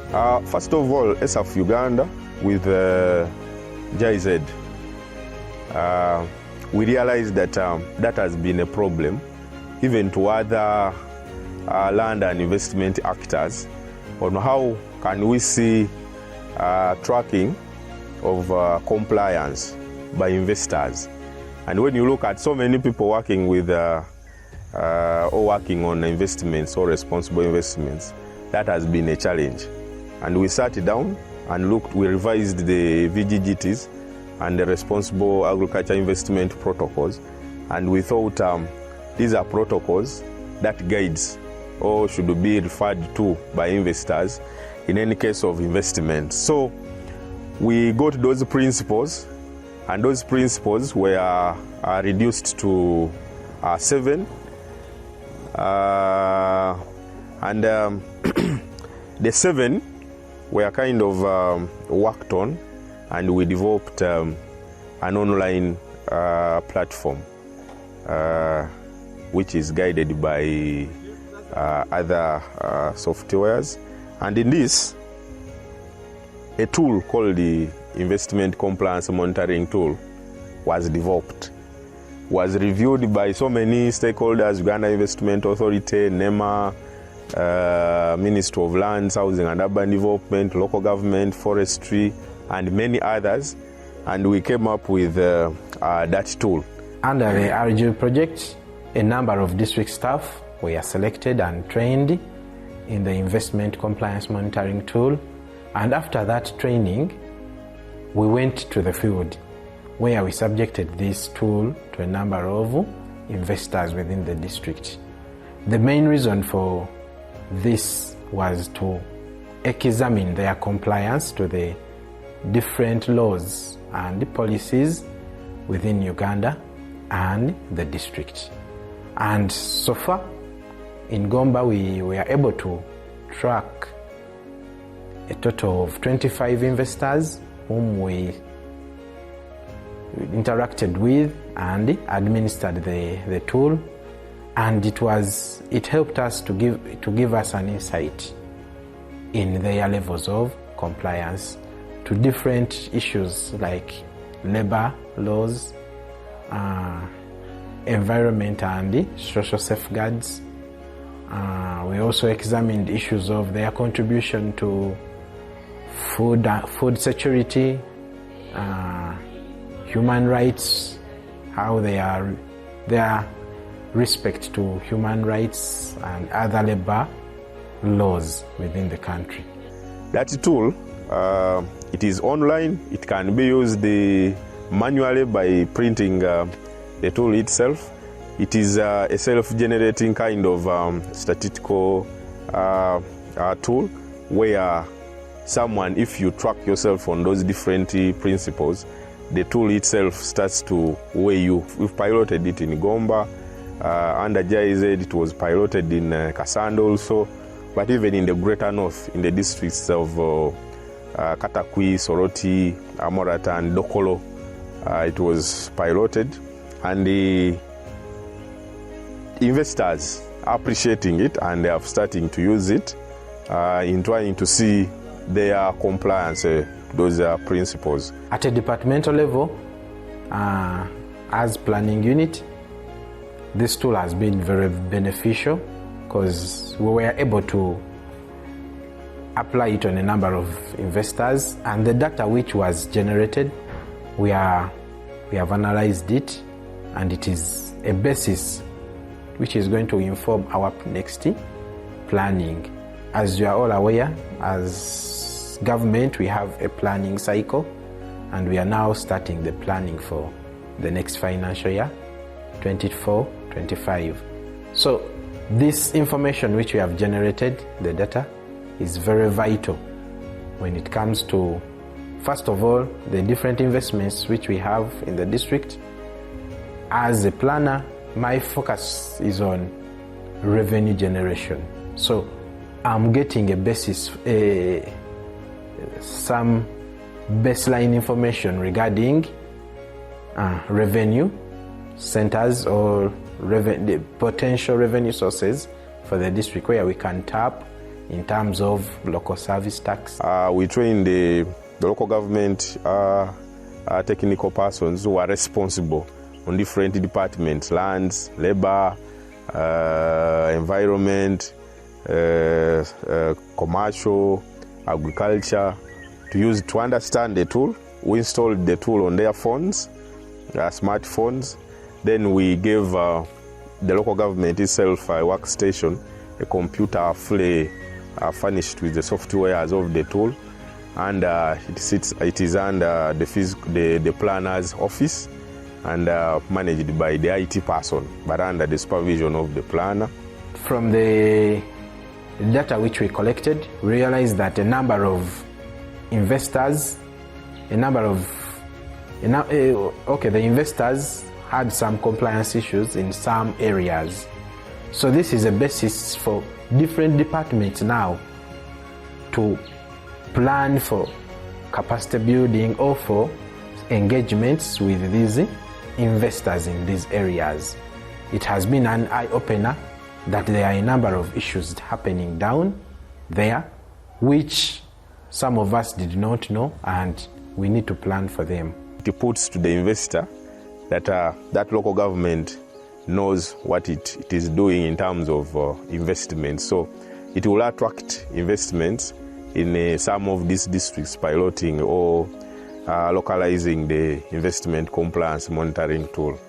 First of all, ESAFF Uganda with GIZ, we realized that that has been a problem even to other land and investment actors on how can we see tracking of compliance by investors. And when you look at so many people working with or working on investments or responsible investments, that has been a challenge. And we sat down and looked, we revised the VGGTs and the responsible agriculture investment protocols, and we thought these are protocols that guides or should be referred to by investors in any case of investment. So we got those principles, and those principles were reduced to 7. The 7 were kind of worked on, and we developed an online platform which is guided by other softwares. And in this, a tool called the Investment Compliance Monitoring Tool was developed, was reviewed by so many stakeholders: Uganda Investment Authority, NEMA, Ministry of Lands, Housing and Urban Development, local government, forestry, and many others, and we came up with that tool. Under the RGU project, a number of district staff were selected and trained in the Investment Compliance Monitoring Tool, and after that training, we went to the field where we subjected this tool to a number of investors within the district. The main reason for this was to examine their compliance to the different laws and policies within Uganda and the district. And so far, in Gomba, we were able to track a total of 25 investors whom we interacted with and administered the tool, and it helped us to give us an insight in their levels of compliance to different issues like labor laws, environment and social safeguards. We also examined issues of their contribution to food security, human rights, how their respect to human rights and other labor laws within the country. That tool, it is online. It can be used manually by printing the tool itself. It is a self-generating kind of statistical tool where someone, if you track yourself on those different principles, the tool itself starts to weigh you. We've piloted it in Gomba. Under GIZ, it was piloted in Kasanda also, but even in the greater north, in the districts of Katakwi, Soroti, Amorata, and Dokolo, it was piloted, and the investors are appreciating it, and they are starting to use it in trying to see their compliance to those principles. At a departmental level, as planning unit, this tool has been very beneficial because we were able to apply it on a number of investors, and the data which was generated, we have analyzed it, and it is a basis which is going to inform our next planning. As you are all aware, as government, we have a planning cycle, and we are now starting the planning for the next financial year, 24-25. So this information which we have generated, the data, is very vital when it comes to, first of all, the different investments which we have in the district. As a planner, my focus is on revenue generation. So I'm getting a basis, some baseline information regarding revenue centers or the potential revenue sources for the district where we can tap in terms of local service tax? We train the local government technical persons who are responsible on different departments: lands, labor, environment, commercial, agriculture, to understand the tool. We installed the tool on their phones, smartphones. Then we gave the local government itself a workstation, a computer fully furnished with the softwares of the tool, and it is under the planner's office and managed by the IT person, but under the supervision of the planner. From the data which we collected, we realized that a number of investors, the investors had some compliance issues in some areas. So this is a basis for different departments now to plan for capacity building or for engagements with these investors in these areas. It has been an eye-opener that there are a number of issues happening down there which some of us did not know, and we need to plan for them. It puts to the investor that that local government knows what it is doing in terms of investment. So it will attract investments in some of these districts, piloting or localizing the investment compliance monitoring tool.